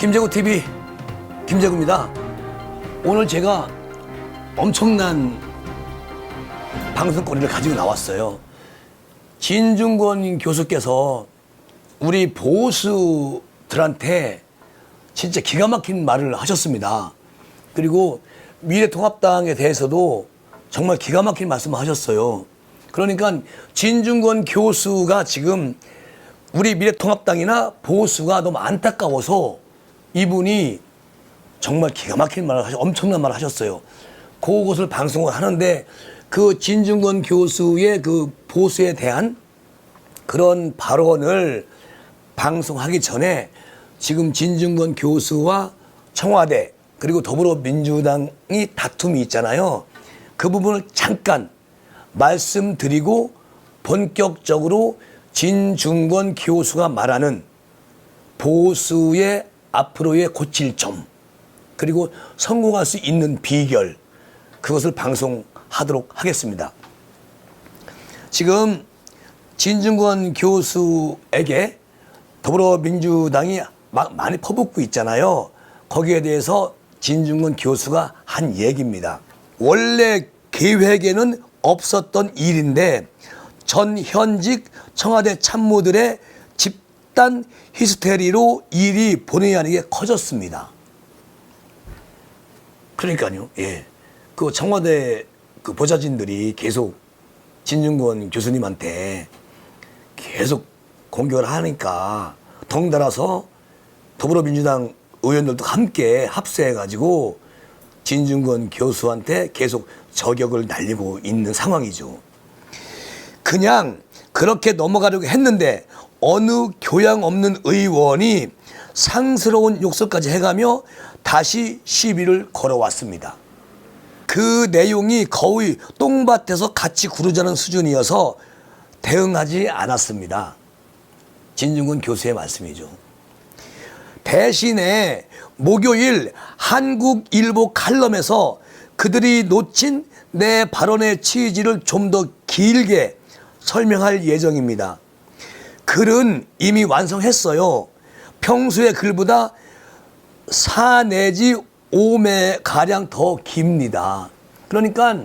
김재구 TV 김재구입니다. 오늘 제가 엄청난 방송거리를 가지고 나왔어요. 진중권 교수께서 우리 보수들한테 진짜 기가 막힌 말을 하셨습니다. 그리고 미래통합당에 대해서도 정말 기가 막힌 말씀을 하셨어요. 그러니까 진중권 교수가 지금 우리 미래통합당이나 보수가 너무 안타까워서 이분이 정말 기가 막힌 말을 엄청난 말을 하셨어요. 그것을 방송을 하는데 그 진중권 교수의 그 보수에 대한 그런 발언을 방송하기 전에 지금 진중권 교수와 청와대 그리고 더불어민주당이 다툼이 있잖아요. 그 부분을 잠깐 말씀드리고 본격적으로 진중권 교수가 말하는 보수의 앞으로의 고칠 점 그리고 성공할 수 있는 비결 그것을 방송하도록 하겠습니다. 지금 진중권 교수에게 더불어민주당이 많이 퍼붓고 있잖아요. 거기에 대해서 진중권 교수가 한 얘기입니다. 원래 계획에는 없었던 일인데 전 현직 청와대 참모들의 집단 히스테리로 일이 본의 아니게 커졌습니다. 그러니까요. 예. 그 청와대 그 보좌진들이 계속 진중권 교수님한테 계속 공격을 하니까 덩달아서 더불어민주당 의원들도 함께 합세해가지고 진중권 교수한테 계속 저격을 날리고 있는 상황이죠. 그냥 그렇게 넘어가려고 했는데 어느 교양 없는 의원이 상스러운 욕설까지 해가며 다시 시비를 걸어왔습니다. 그 내용이 거의 똥밭에서 같이 구르자는 수준이어서 대응하지 않았습니다. 진중권 교수의 말씀이죠. 대신에 목요일 한국일보 칼럼에서 그들이 놓친 내 발언의 취지를 좀 더 길게 설명할 예정입니다. 글은 이미 완성했어요. 평소의 글보다 4 내지 5매 가량 더 깁니다. 그러니까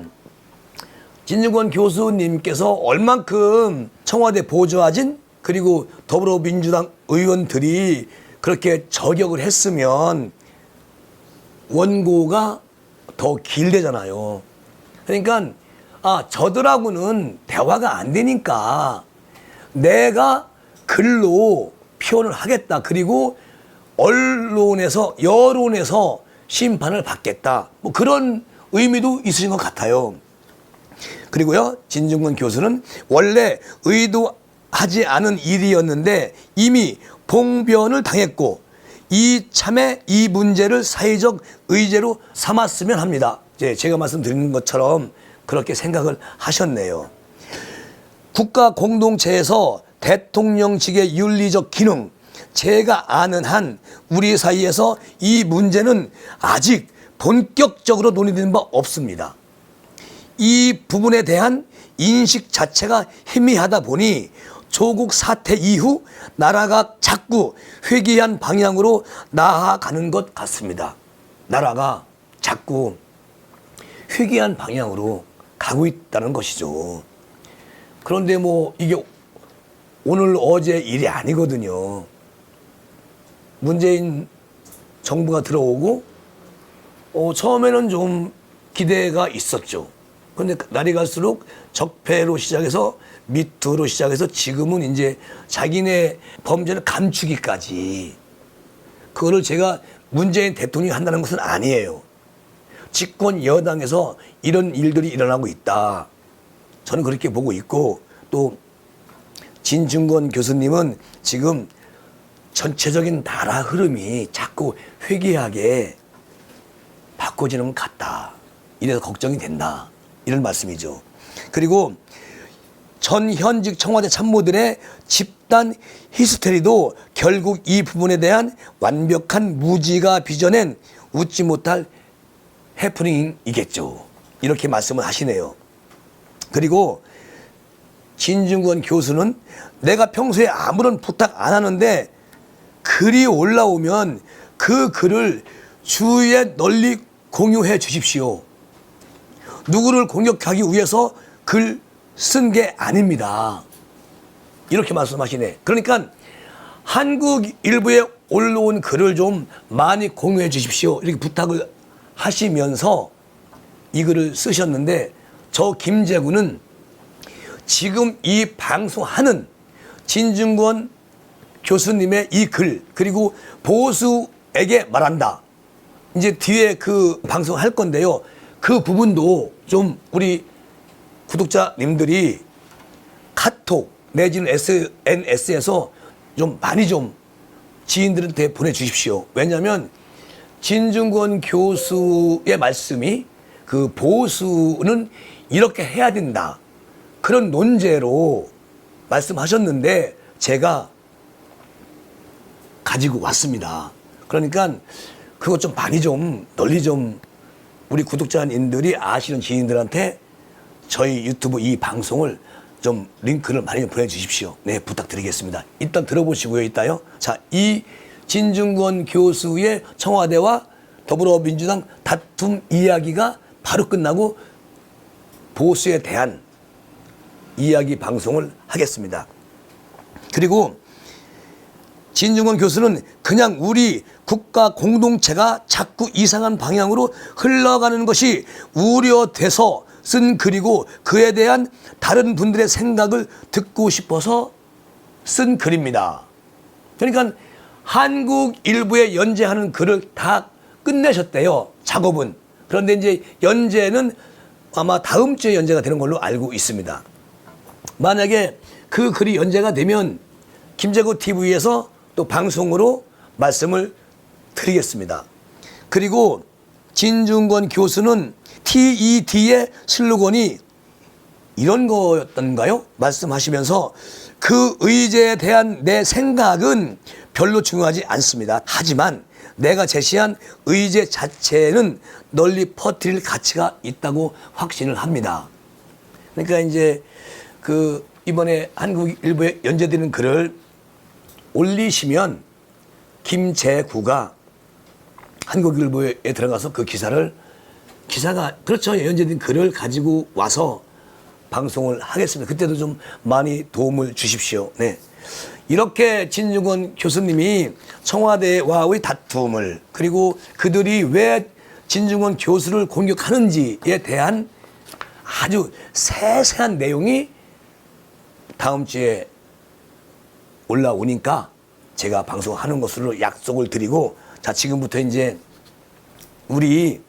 진중권 교수님께서 얼만큼 청와대 보좌진 그리고 더불어민주당 의원들이 그렇게 저격을 했으면 원고가 더 길대잖아요. 그러니까 저들하고는 대화가 안 되니까 내가 글로 표현을 하겠다. 그리고 언론에서 여론에서 심판을 받겠다. 뭐 그런 의미도 있으신 것 같아요. 그리고요, 진중권 교수는 원래 의도하지 않은 일이었는데 이미 봉변을 당했고 이참에 이 문제를 사회적 의제로 삼았으면 합니다. 제가 말씀드리는 것처럼 그렇게 생각을 하셨네요. 국가 공동체에서 대통령직의 윤리적 기능, 제가 아는 한 우리 사이에서 이 문제는 아직 본격적으로 논의된 바 없습니다. 이 부분에 대한 인식 자체가 희미하다 보니 조국 사태 이후 나라가 자꾸 회귀한 방향으로 나아가는 것 같습니다. 나라가 자꾸 회귀한 방향으로 가고 있다는 것이죠. 그런데 뭐 이게 오늘 어제 일이 아니거든요. 문재인 정부가 들어오고 처음에는 좀 기대가 있었죠. 그런데 날이 갈수록 적폐로 시작해서 미투로 시작해서 지금은 이제 자기네 범죄를 감추기까지. 그거를 제가 문재인 대통령이 한다는 것은 아니에요. 집권 여당에서 이런 일들이 일어나고 있다. 저는 그렇게 보고 있고, 또 진중권 교수님은 지금 전체적인 나라 흐름이 자꾸 회귀하게 바꿔지는 것 같다. 이래서 걱정이 된다. 이런 말씀이죠. 그리고 전 현직 청와대 참모들의 집단 히스테리도 결국 이 부분에 대한 완벽한 무지가 빚어낸 웃지 못할 해프닝이겠죠. 이렇게 말씀을 하시네요. 그리고 진중권 교수는 내가 평소에 아무런 부탁 안 하는데 글이 올라오면 그 글을 주위에 널리 공유해 주십시오. 누구를 공격하기 위해서 글 쓴 게 아닙니다. 이렇게 말씀하시네. 그러니까 한국 일보에 올라온 글을 좀 많이 공유해 주십시오. 이렇게 부탁을 하시면서 이 글을 쓰셨는데, 저 김재구는 지금 이 방송하는 진중권 교수님의 이 글, 그리고 보수에게 말한다, 이제 뒤에 그 방송할 건데요. 그 부분도 좀 우리 구독자님들이 카톡 내지는 SNS에서 좀 많이 좀 지인들한테 보내주십시오. 왜냐하면 진중권 교수의 말씀이 그 보수는 이렇게 해야 된다, 그런 논제로 말씀하셨는데 제가 가지고 왔습니다. 그러니까 그것 좀 많이 좀 널리 좀 우리 구독자님들이 아시는 지인들한테 저희 유튜브 이 방송을 좀 링크를 많이 좀 보내주십시오. 네, 부탁드리겠습니다. 일단 들어보시고요. 이따요. 자, 이 진중권 교수의 청와대와 더불어민주당 다툼 이야기가 바로 끝나고 보수에 대한 이야기 방송을 하겠습니다. 그리고 진중권 교수는 그냥 우리 국가 공동체가 자꾸 이상한 방향으로 흘러가는 것이 우려돼서 쓴 글이고, 그에 대한 다른 분들의 생각을 듣고 싶어서 쓴 글입니다. 그러니까 한국 일부에 연재하는 글을 다 끝내셨대요, 작업은. 그런데 이제 연재는 아마 다음 주에 연재가 되는 걸로 알고 있습니다. 만약에 그 글이 연재가 되면 김재구 TV에서 또 방송으로 말씀을 드리겠습니다. 그리고 진중권 교수는 TED의 슬로건이 이런 거였던가요? 말씀하시면서 그 의제에 대한 내 생각은 별로 중요하지 않습니다. 하지만 내가 제시한 의제 자체는 널리 퍼뜨릴 가치가 있다고 확신을 합니다. 그러니까 이제 그 이번에 한국일보에 연재되는 글을 올리시면 김재구가 한국일보에 들어가서 그 기사가 그렇죠, 연재된 글을 가지고 와서 방송을 하겠습니다. 그때도 좀 많이 도움을 주십시오. 네. 이렇게 진중권 교수님이 청와대와의 다툼을, 그리고 그들이 왜 진중권 교수를 공격하는지에 대한 아주 세세한 내용이 다음 주에 올라오니까 제가 방송하는 것으로 약속을 드리고, 자, 지금부터 이제 우리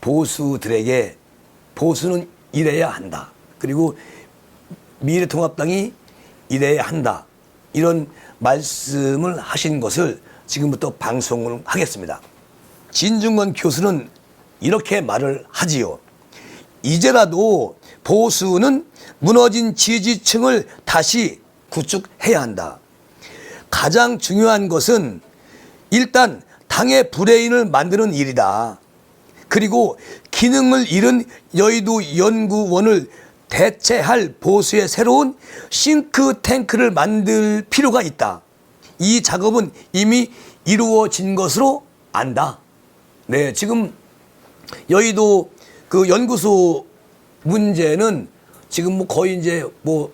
보수들에게 보수는 이래야 한다, 그리고 미래통합당이 이래야 한다, 이런 말씀을 하신 것을 지금부터 방송을 하겠습니다. 진중권 교수는 이렇게 말을 하지요. 이제라도 보수는 무너진 지지층을 다시 구축해야 한다. 가장 중요한 것은 일단 당의 브레인을 만드는 일이다. 그리고 기능을 잃은 여의도 연구원을 대체할 보수의 새로운 싱크탱크를 만들 필요가 있다. 이 작업은 이미 이루어진 것으로 안다. 네, 지금 여의도 그 연구소 문제는 지금 뭐 거의 이제 뭐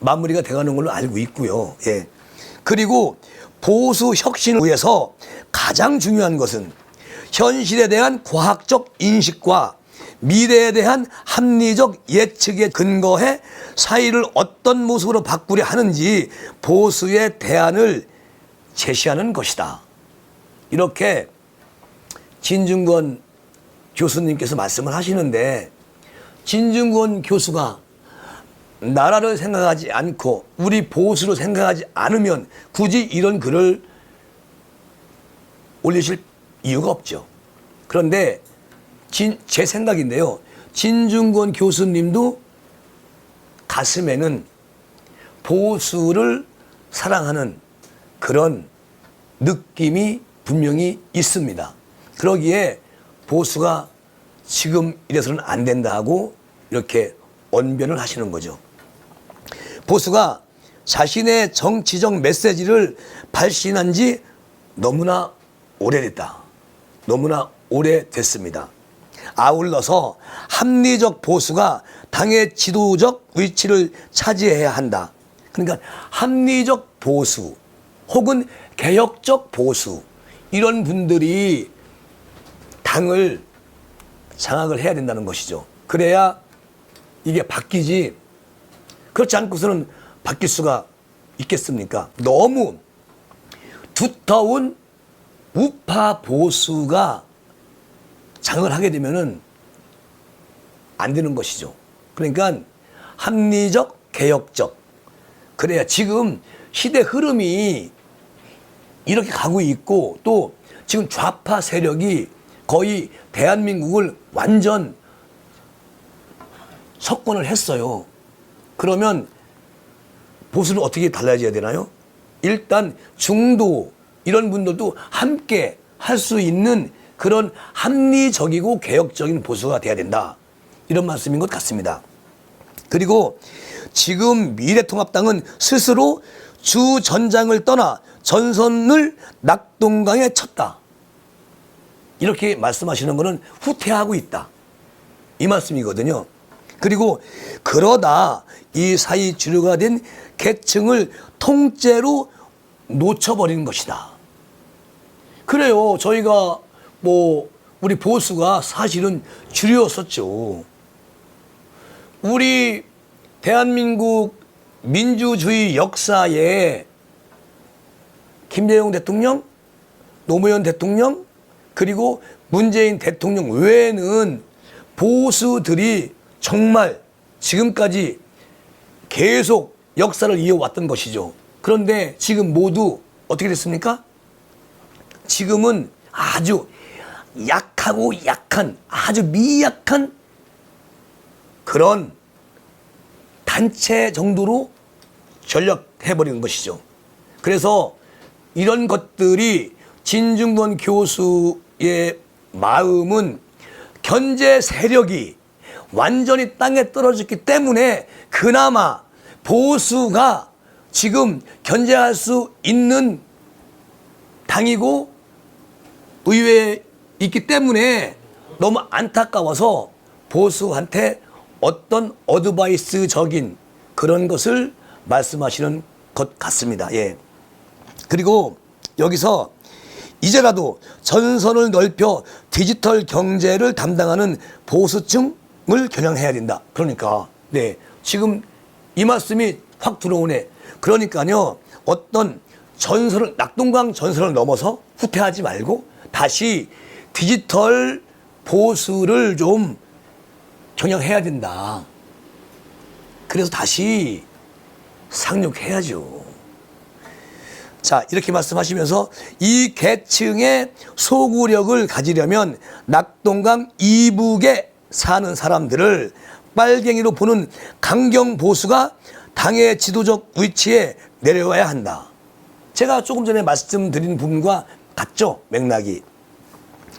마무리가 돼가는 걸로 알고 있고요. 예. 그리고 보수 혁신을 위해서 가장 중요한 것은 현실에 대한 과학적 인식과 미래에 대한 합리적 예측에 근거해 사회를 어떤 모습으로 바꾸려 하는지 보수의 대안을 제시하는 것이다. 이렇게 진중권 교수님께서 말씀을 하시는데, 진중권 교수가 나라를 생각하지 않고 우리 보수를 생각하지 않으면 굳이 이런 글을 올리실 이유가 없죠. 그런데 제 생각인데요, 진중권 교수님도 가슴에는 보수를 사랑하는 그런 느낌이 분명히 있습니다. 그러기에 보수가 지금 이래서는 안 된다 하고 이렇게 언변을 하시는 거죠. 보수가 자신의 정치적 메시지를 발신한 지 너무나 오래됐다. 너무나 오래됐습니다. 아울러서 합리적 보수가 당의 지도적 위치를 차지해야 한다. 그러니까 합리적 보수 혹은 개혁적 보수, 이런 분들이 당을 장악을 해야 된다는 것이죠. 그래야 이게 바뀌지, 그렇지 않고서는 바뀔 수가 있겠습니까? 너무 두터운 우파 보수가 장악을 하게 되면은 안 되는 것이죠. 그러니까 합리적, 개혁적, 그래야 지금 시대 흐름이 이렇게 가고 있고, 또 지금 좌파 세력이 거의 대한민국을 완전 석권을 했어요. 그러면 보수는 어떻게 달라져야 되나요? 일단 중도 이런 분들도 함께 할 수 있는 그런 합리적이고 개혁적인 보수가 돼야 된다, 이런 말씀인 것 같습니다. 그리고 지금 미래통합당은 스스로 주 전장을 떠나 전선을 낙동강에 쳤다, 이렇게 말씀하시는 것은 후퇴하고 있다, 이 말씀이거든요. 그리고 그러다 이 사회 주류가 된 계층을 통째로 놓쳐버리는 것이다. 그래요. 저희가 우리 보수가 사실은 주류였었죠. 우리 대한민국 민주주의 역사에 김대중 대통령, 노무현 대통령, 그리고 문재인 대통령 외에는 보수들이 정말 지금까지 계속 역사를 이어왔던 것이죠. 그런데 지금 모두 어떻게 됐습니까? 지금은 아주 약하고 약한, 아주 미약한 그런 단체 정도로 전락해버리는 것이죠. 그래서 이런 것들이 진중권 교수의 마음은 견제 세력이 완전히 땅에 떨어졌기 때문에 그나마 보수가 지금 견제할 수 있는 당이고 의회에 있기 때문에 너무 안타까워서 보수한테 어떤 어드바이스적인 그런 것을 말씀하시는 것 같습니다. 예. 그리고 여기서 이제라도 전선을 넓혀 디지털 경제를 담당하는 보수층을 겨냥해야 된다. 그러니까 네, 지금 이 말씀이 확 들어오네. 그러니까요, 어떤 전선을, 낙동강 전선을 넘어서 후퇴하지 말고 다시 디지털 보수를 좀 겨냥해야 된다. 그래서 다시 상륙해야죠. 자, 이렇게 말씀하시면서 이 계층의 소구력을 가지려면 낙동강 이북에 사는 사람들을 빨갱이로 보는 강경 보수가 당의 지도적 위치에 내려와야 한다. 제가 조금 전에 말씀드린 부분과 같죠, 맥락이.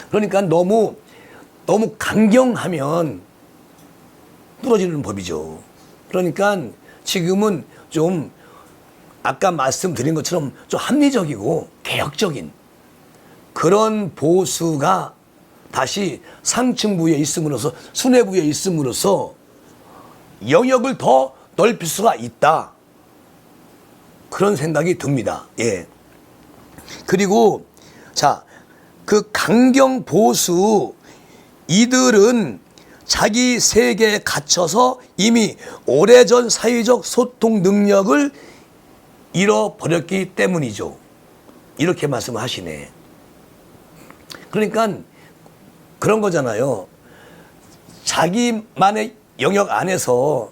그러니까 너무 강경하면 부러지는 법이죠. 그러니까 지금은 좀 아까 말씀드린 것처럼 좀 합리적이고 개혁적인 그런 보수가 다시 상층부에 있음으로써, 수뇌부에 있음으로써 영역을 더 넓힐 수가 있다, 그런 생각이 듭니다. 예. 그리고 자, 그 강경 보수, 이들은 자기 세계에 갇혀서 이미 오래전 사회적 소통 능력을 잃어버렸기 때문이죠. 이렇게 말씀하시네. 그러니까 그런 거잖아요. 자기만의 영역 안에서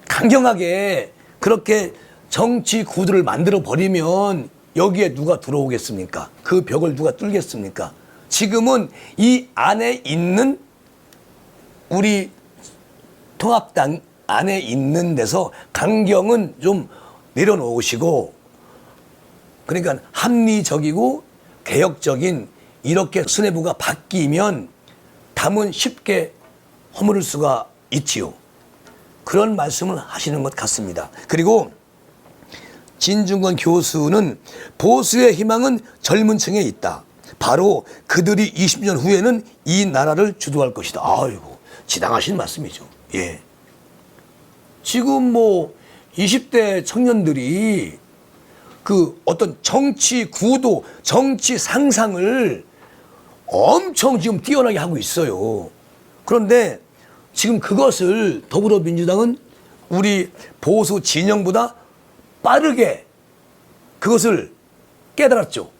강경하게 그렇게 정치 구도를 만들어 버리면 여기에 누가 들어오겠습니까? 그 벽을 누가 뚫겠습니까? 지금은 이 안에 있는 우리 통합당 안에 있는 데서 강경은 좀 내려놓으시고, 그러니까 합리적이고 개혁적인 이렇게 수뇌부가 바뀌면 담은 쉽게 허물을 수가 있지요. 그런 말씀을 하시는 것 같습니다. 그리고 진중권 교수는 보수의 희망은 젊은 층에 있다. 바로 그들이 20년 후에는 이 나라를 주도할 것이다. 아이고, 지당하신 말씀이죠. 예. 지금 뭐 20대 청년들이 그 어떤 정치 구도, 정치 상상을 엄청 지금 뛰어나게 하고 있어요. 그런데 지금 그것을 더불어민주당은 우리 보수 진영보다 빠르게 그것을 깨달았죠.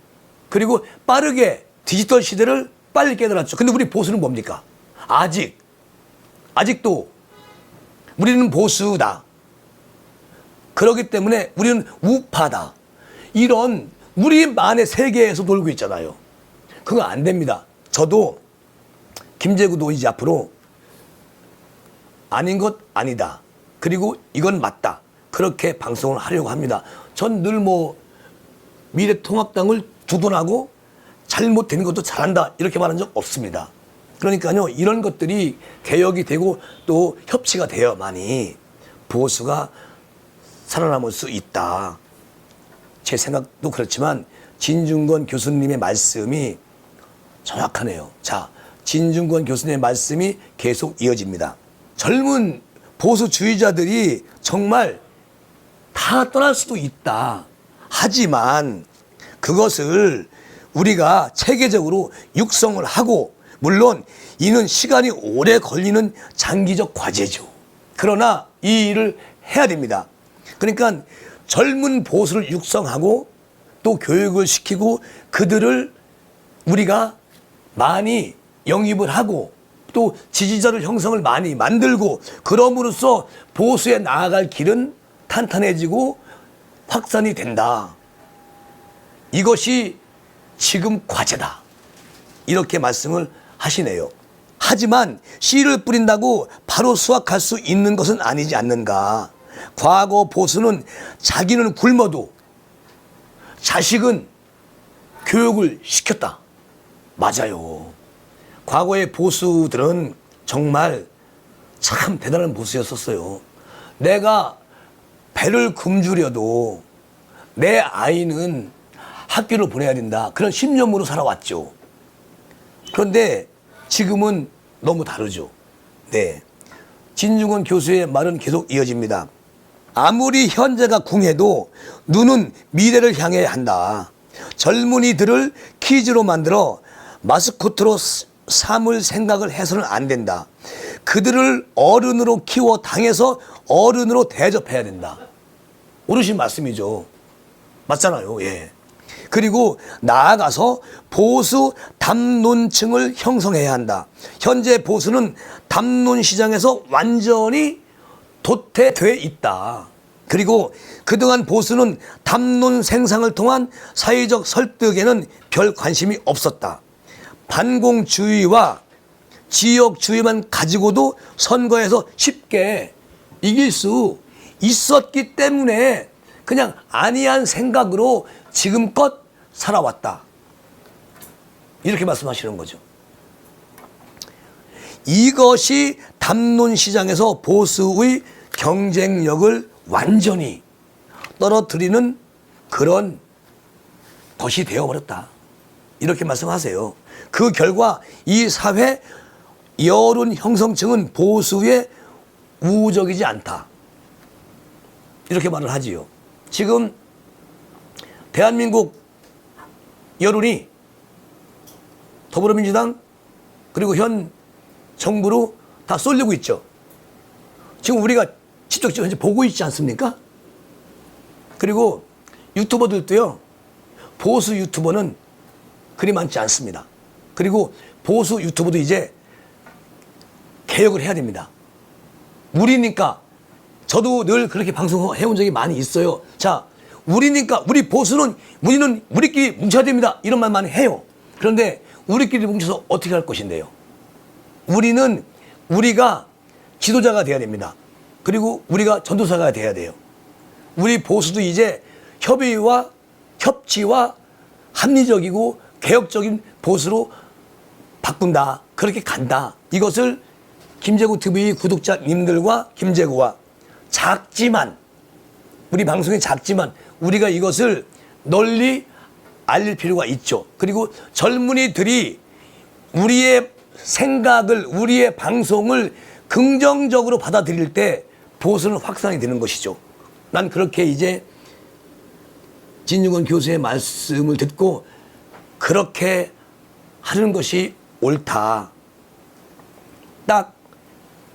그리고 빠르게 디지털 시대를 빨리 깨달았죠. 근데 우리 보수는 뭡니까? 아직도 우리는 보수다. 그렇기 때문에 우리는 우파다. 이런 우리만의 세계에서 돌고 있잖아요. 그거 안 됩니다. 저도 김재구도 이제 앞으로 아닌 것 아니다. 그리고 이건 맞다. 그렇게 방송을 하려고 합니다. 전 늘 뭐 미래통합당을 두둔하고 잘못된 것도 잘한다 이렇게 말한 적 없습니다. 그러니까요, 이런 것들이 개혁이 되고 또 협치가 되어야만이 보수가 살아남을 수 있다. 제 생각도 그렇지만 진중권 교수님의 말씀이 정확하네요. 자, 진중권 교수님의 말씀이 계속 이어집니다. 젊은 보수주의자들이 정말 다 떠날 수도 있다. 하지만 그것을 우리가 체계적으로 육성을 하고, 물론 이는 시간이 오래 걸리는 장기적 과제죠. 그러나 이 일을 해야 됩니다. 그러니까 젊은 보수를 육성하고 또 교육을 시키고 그들을 우리가 많이 영입을 하고 또 지지자들 형성을 많이 만들고, 그럼으로써 보수에 나아갈 길은 탄탄해지고 확산이 된다. 이것이 지금 과제다. 이렇게 말씀을 하시네요. 하지만 씨를 뿌린다고 바로 수확할 수 있는 것은 아니지 않는가. 과거 보수는 자기는 굶어도 자식은 교육을 시켰다. 맞아요. 과거의 보수들은 정말 참 대단한 보수였었어요. 내가 배를 굶주려도 내 아이는 학교를 보내야 된다. 그런 신념으로 살아왔죠. 그런데 지금은 너무 다르죠. 네. 진중권 교수의 말은 계속 이어집니다. 아무리 현재가 궁해도 눈은 미래를 향해야 한다. 젊은이들을 퀴즈로 만들어 마스코트로 삼을 생각을 해서는 안 된다. 그들을 어른으로 키워 당해서 어른으로 대접해야 된다. 옳으신 말씀이죠. 맞잖아요. 예. 그리고 나아가서 보수 담론층을 형성해야 한다. 현재 보수는 담론 시장에서 완전히 도태돼 있다. 그리고 그동안 보수는 담론 생산을 통한 사회적 설득에는 별 관심이 없었다. 반공주의와 지역주의만 가지고도 선거에서 쉽게 이길 수 있었기 때문에 그냥 안이한 생각으로 지금껏 살아왔다. 이렇게 말씀하시는 거죠. 이것이 담론 시장에서 보수의 경쟁력을 완전히 떨어뜨리는 그런 것이 되어버렸다. 이렇게 말씀하세요. 그 결과 이 사회 여론 형성층은 보수에 우호적이지 않다. 이렇게 말을 하지요. 지금 대한민국 여론이 더불어민주당 그리고 현 정부로 다 쏠리고 있죠. 지금 우리가 직접적으로 현재 보고 있지 않습니까? 그리고 유튜버들도요, 보수 유튜버는 그리 많지 않습니다. 그리고 보수 유튜버도 이제 개혁을 해야 됩니다. 우리니까, 저도 늘 그렇게 방송해온 적이 많이 있어요. 자, 우리니까, 우리 보수는, 우리는 우리끼리 뭉쳐야 됩니다. 이런 말 많이 해요. 그런데 우리끼리 뭉쳐서 어떻게 할 것인데요? 우리는 우리가 지도자가 돼야 됩니다. 그리고 우리가 전도사가 돼야 돼요. 우리 보수도 이제 협의와 협치와 합리적이고 개혁적인 보수로 바꾼다. 그렇게 간다. 이것을 김재구 TV 구독자님들과 김재구와 작지만, 우리 방송이 작지만 우리가 이것을 널리 알릴 필요가 있죠. 그리고 젊은이들이 우리의 생각을, 우리의 방송을 긍정적으로 받아들일 때 보수는 확산이 되는 것이죠. 난 그렇게 이제 진중권 교수의 말씀을 듣고 그렇게 하는 것이 옳다. 딱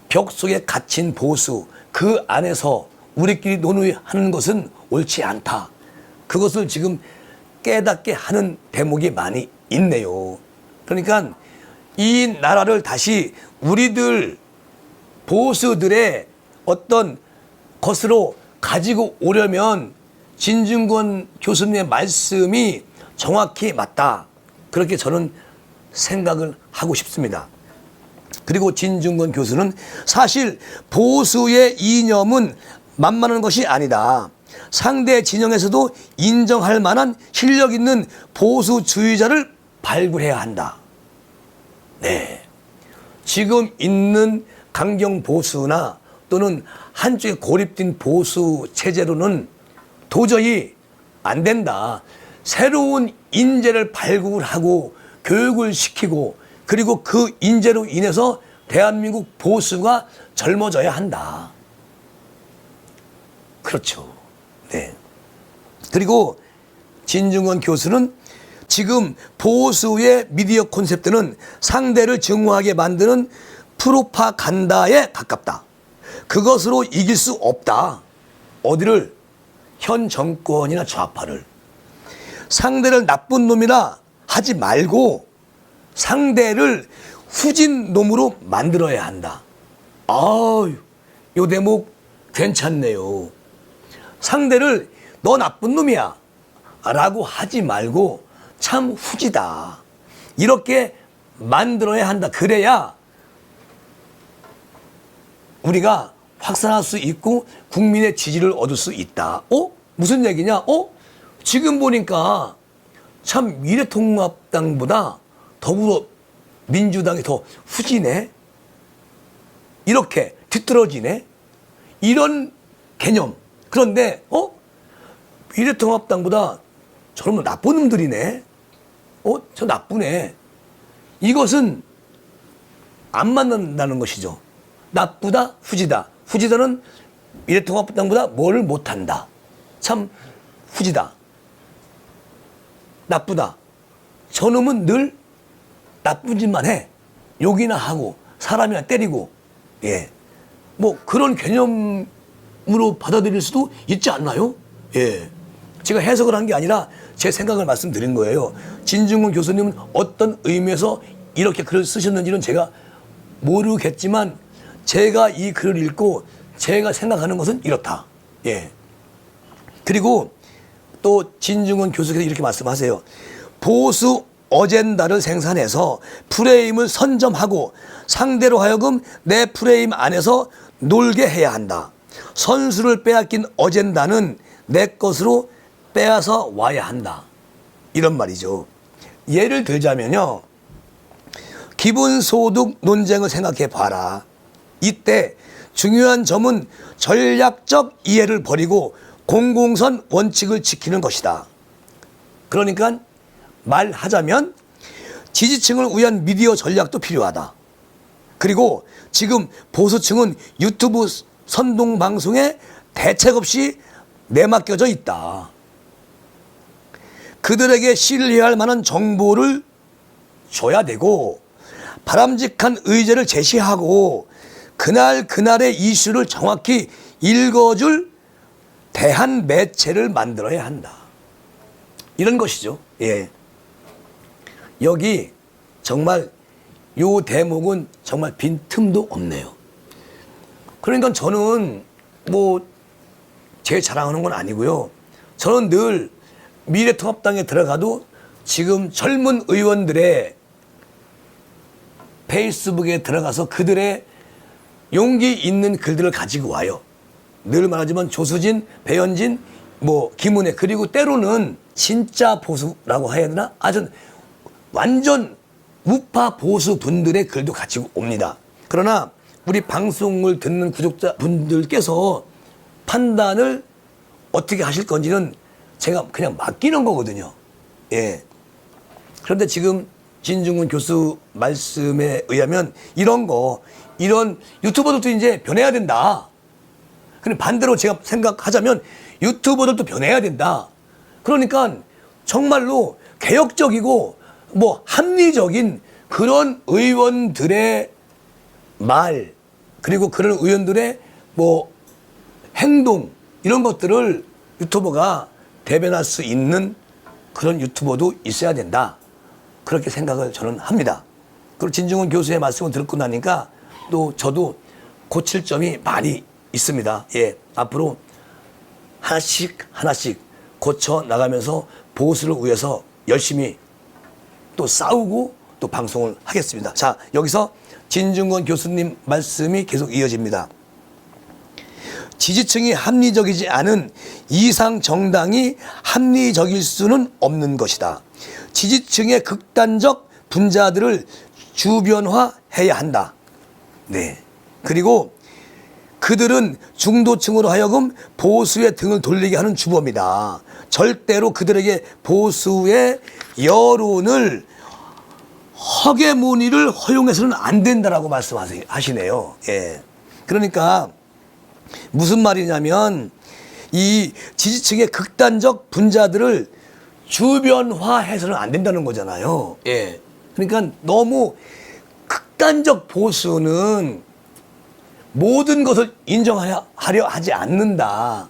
벽 속에 갇힌 보수, 그 안에서 우리끼리 논의하는 것은 옳지 않다. 그것을 지금 깨닫게 하는 대목이 많이 있네요. 그러니까 이 나라를 다시 우리들 보수들의 어떤 것으로 가지고 오려면 진중권 교수님의 말씀이 정확히 맞다. 그렇게 저는 생각을 하고 싶습니다. 그리고 진중권 교수는 사실 보수의 이념은 만만한 것이 아니다. 상대 진영에서도 인정할 만한 실력 있는 보수주의자를 발굴해야 한다. 네. 지금 있는 강경 보수나 또는 한쪽에 고립된 보수 체제로는 도저히 안 된다. 새로운 인재를 발굴하고 교육을 시키고 그리고 그 인재로 인해서 대한민국 보수가 젊어져야 한다. 그렇죠. 네. 그리고 진중권 교수는 지금 보수의 미디어 콘셉트는 상대를 증오하게 만드는 프로파간다에 가깝다. 그것으로 이길 수 없다. 어디를? 현 정권이나 좌파를. 상대를 나쁜 놈이라 하지 말고 상대를 후진 놈으로 만들어야 한다. 아유, 요 대목 괜찮네요. 상대를 너 나쁜 놈이야 라고 하지 말고 참 후지다. 이렇게 만들어야 한다. 그래야 우리가 확산할 수 있고 국민의 지지를 얻을 수 있다. 무슨 얘기냐? 지금 보니까 참 미래통합당보다 더불어민주당이 더 후지네? 이렇게 뒤떨어지네? 이런 개념. 그런데 미래통합당보다 저놈은 나쁜 놈들이네? 저 나쁘네? 이것은 안 맞는다는 것이죠. 나쁘다, 후지다. 후지다는 미래통합당보다 뭐를 못한다. 참 후지다. 나쁘다. 저놈은 늘 나쁜 짓만 해. 욕이나 하고 사람이나 때리고, 예. 뭐 그런 개념으로 받아들일 수도 있지 않나요? 예. 제가 해석을 한 게 아니라 제 생각을 말씀드린 거예요. 진중권 교수님은 어떤 의미에서 이렇게 글을 쓰셨는지는 제가 모르겠지만 제가 이 글을 읽고 제가 생각하는 것은 이렇다. 예. 그리고 또 진중권 교수께서 이렇게 말씀하세요. 보수 어젠다를 생산해서 프레임을 선점하고 상대로 하여금 내 프레임 안에서 놀게 해야 한다. 선수를 빼앗긴 어젠다는 내 것으로 빼앗아 와야 한다. 이런 말이죠. 예를 들자면요. 기본소득 논쟁을 생각해 봐라. 이때 중요한 점은 전략적 이해를 버리고 공공선 원칙을 지키는 것이다. 그러니까 말하자면 지지층을 위한 미디어 전략도 필요하다. 그리고 지금 보수층은 유튜브 선동방송에 대책 없이 내맡겨져 있다. 그들에게 신뢰해야 할 만한 정보를 줘야 되고 바람직한 의제를 제시하고 그날의 이슈를 정확히 읽어줄 대한 매체를 만들어야 한다. 이런 것이죠. 예. 여기 정말 요 대목은 정말 빈틈도 없네요. 그러니까 저는 뭐 제 자랑하는 건 아니고요. 저는 늘 미래통합당에 들어가도 지금 젊은 의원들의 페이스북에 들어가서 그들의 용기 있는 글들을 가지고 와요. 늘 말하지만 조수진, 배현진, 뭐 김은혜, 그리고 때로는 진짜 보수라고 해야 되나? 아주 완전 우파 보수 분들의 글도 가지고 옵니다. 그러나 우리 방송을 듣는 구독자분들께서 판단을 어떻게 하실 건지는 제가 그냥 맡기는 거거든요. 예. 그런데 지금 진중권 교수 말씀에 의하면 이런 유튜버들도 이제 변해야 된다. 근데 반대로 제가 생각하자면 유튜버들도 변해야 된다. 그러니까 정말로 개혁적이고 뭐 합리적인 그런 의원들의 말, 그리고 그런 의원들의 뭐 행동, 이런 것들을 유튜버가 대변할 수 있는 그런 유튜버도 있어야 된다. 그렇게 생각을 저는 합니다. 그리고 진중권 교수의 말씀을 듣고 나니까 또 저도 고칠 점이 많이 있습니다. 예, 앞으로 하나씩 고쳐 나가면서 보수를 위해서 열심히 또 싸우고 또 방송을 하겠습니다. 자, 여기서 진중권 교수님 말씀이 계속 이어집니다. 지지층이 합리적이지 않은 이상 정당이 합리적일 수는 없는 것이다. 지지층의 극단적 분자들을 주변화해야 한다. 네. 그리고 그들은 중도층으로 하여금 보수의 등을 돌리게 하는 주범이다. 절대로 그들에게 보수의 여론을 허게무늬를 허용해서는 안 된다라고 말씀하시네요. 예. 그러니까 무슨 말이냐면 이 지지층의 극단적 분자들을 주변화해서는 안 된다는 거잖아요. 예. 그러니까 너무 극단적 보수는 모든 것을 인정하려 하지 않는다.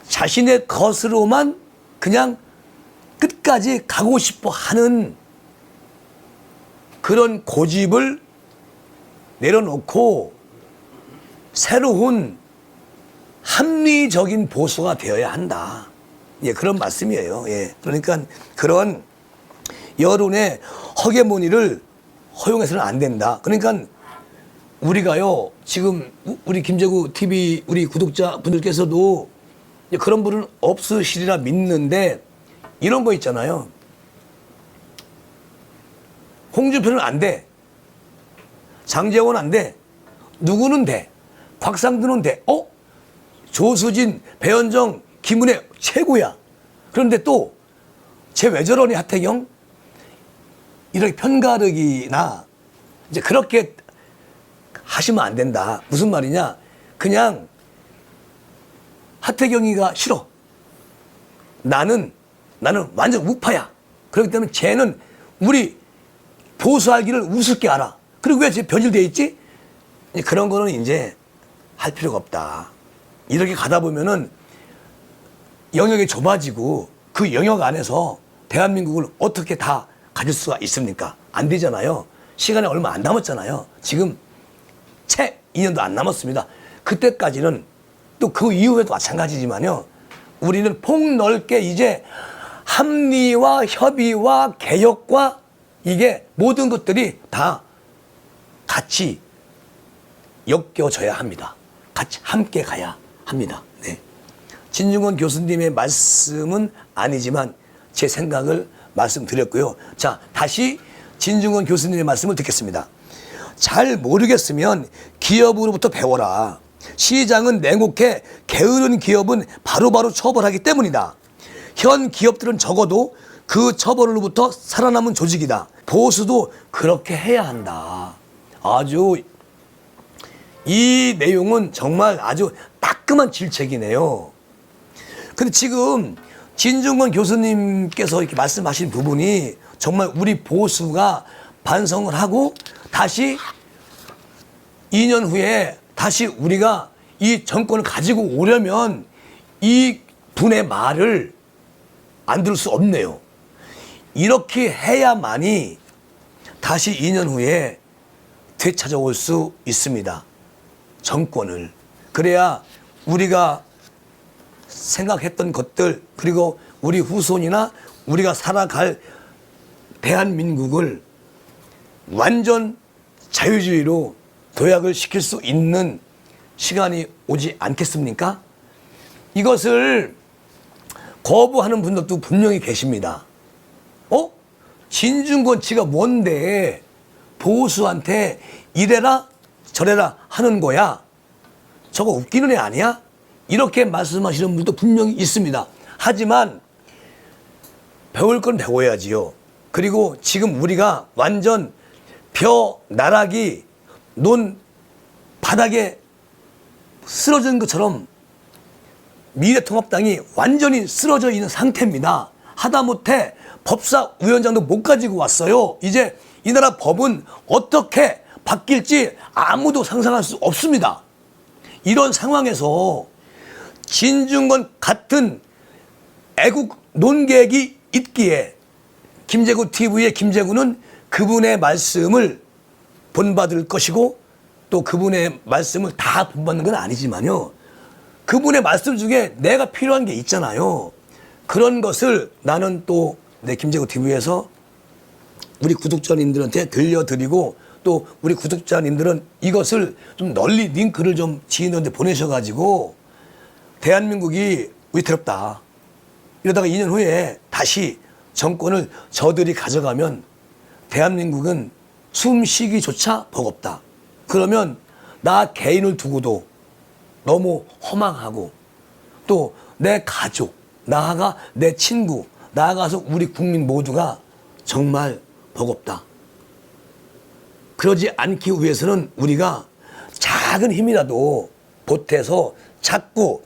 자신의 것으로만 그냥 끝까지 가고 싶어 하는 그런 고집을 내려놓고 새로운 합리적인 보수가 되어야 한다. 예, 그런 말씀이에요. 예. 그러니까 그런 여론의 허게무늬를 허용해서는 안 된다. 그러니까 우리가요, 지금 우리 김재구 TV 우리 구독자분들께서도 그런 분은 없으시리라 믿는데 이런 거 있잖아요. 홍준표는 안 돼. 장제원 안 돼. 누구는 돼. 곽상도는 돼. 조수진, 배현정, 김은혜 최고야. 그런데 또 쟤 왜 저러니 하태경? 이렇게 편가르기나 이제 그렇게 하시면 안 된다. 무슨 말이냐? 그냥 하태경이가 싫어. 나는 완전 우파야. 그렇기 때문에 쟤는 우리 보수하기를 우습게 알아. 그리고 왜 쟤 변질돼 있지? 그런 거는 이제 할 필요가 없다. 이렇게 가다 보면은 영역이 좁아지고 그 영역 안에서 대한민국을 어떻게 다 가질 수가 있습니까? 안 되잖아요. 시간이 얼마 안 남았잖아요. 지금 채 2년도 안 남았습니다. 그때까지는 또 그 이후에도 마찬가지지만요. 우리는 폭넓게 이제 합리와 협의와 개혁과 이게 모든 것들이 다 같이 엮여져야 합니다. 같이 함께 가야 합니다. 네. 진중권 교수님의 말씀은 아니지만 제 생각을 말씀드렸고요. 자, 다시 진중권 교수님의 말씀을 듣겠습니다. 잘 모르겠으면 기업으로부터 배워라. 시장은 냉혹해 게으른 기업은 바로바로 처벌하기 때문이다. 현 기업들은 적어도 그 처벌로부터 살아남은 조직이다. 보수도 그렇게 해야 한다. 아주 이 내용은 정말 아주 따끔한 질책이네요. 근데 지금 진중권 교수님께서 이렇게 말씀하신 부분이 정말 우리 보수가 반성을 하고 다시 2년 후에 다시 우리가 이 정권을 가지고 오려면 이 분의 말을 안 들을 수 없네요. 이렇게 해야만이 다시 2년 후에 되찾아올 수 있습니다. 정권을. 그래야 우리가 생각했던 것들, 그리고 우리 후손이나 우리가 살아갈 대한민국을 완전 자유주의로 도약을 시킬 수 있는 시간이 오지 않겠습니까? 이것을 거부하는 분들도 분명히 계십니다. 진중권치가 뭔데 보수한테 이래라 저래라 하는 거야? 저거 웃기는 애 아니야? 이렇게 말씀하시는 분도 분명히 있습니다. 하지만 배울 건 배워야지요. 그리고 지금 우리가 완전 벼 나락이 논 바닥에 쓰러진 것처럼 미래통합당이 완전히 쓰러져 있는 상태입니다. 하다못해 법사위원장도 못 가지고 왔어요. 이제 이 나라 법은 어떻게 바뀔지 아무도 상상할 수 없습니다. 이런 상황에서 진중권 같은 애국 논객이 있기에 김재구 TV의 김재구는 그분의 말씀을 본받을 것이고 또 그분의 말씀을 다 본받는 건 아니지만요. 그분의 말씀 중에 내가 필요한 게 있잖아요. 그런 것을 나는 또 내 김재구 TV에서 우리 구독자님들한테 들려드리고 또 우리 구독자님들은 이것을 좀 널리 링크를 좀 지인들한테 보내셔가지고 대한민국이 위태롭다. 이러다가 2년 후에 다시 정권을 저들이 가져가면 대한민국은 숨쉬기조차 버겁다. 그러면 나 개인을 두고도 너무 허망하고 또 내 가족, 나아가 내 친구, 나아가서 우리 국민 모두가 정말 버겁다. 그러지 않기 위해서는 우리가 작은 힘이라도 보태서 자꾸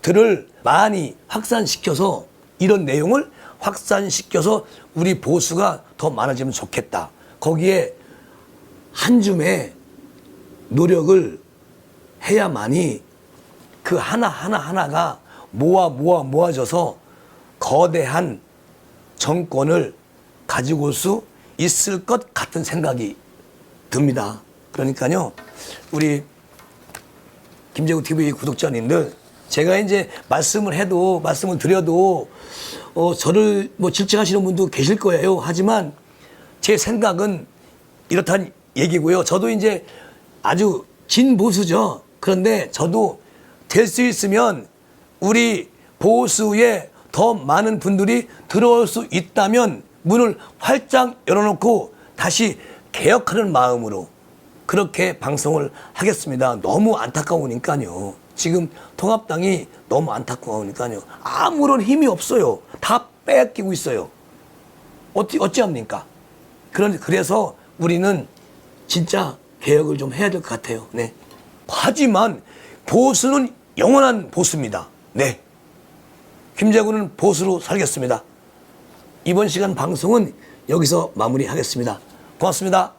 보수들을 많이 확산시켜서 이런 내용을 확산시켜서 우리 보수가 더 많아지면 좋겠다. 거기에 한 줌의 노력을 해야만이 그 하나하나가 모아져서 거대한 정권을 가지고 올 수 있을 것 같은 생각이 듭니다. 그러니까요, 우리 김재구 TV 구독자님들, 제가 이제 말씀을 드려도 저를 뭐 질책하시는 분도 계실 거예요. 하지만 제 생각은 이렇다는 얘기고요. 저도 이제 아주 진보수죠. 그런데 저도 될 수 있으면 우리 보수에 더 많은 분들이 들어올 수 있다면 문을 활짝 열어놓고 다시 개혁하는 마음으로 그렇게 방송을 하겠습니다. 너무 안타까우니까요. 지금 통합당이 너무 안타까우니까요. 아무런 힘이 없어요. 다 빼앗기고 있어요. 어찌합니까? 그래서 우리는 진짜 개혁을 좀 해야 될 것 같아요. 네. 하지만 보수는 영원한 보수입니다. 네. 김재구는 보수로 살겠습니다. 이번 시간 방송은 여기서 마무리하겠습니다. 고맙습니다.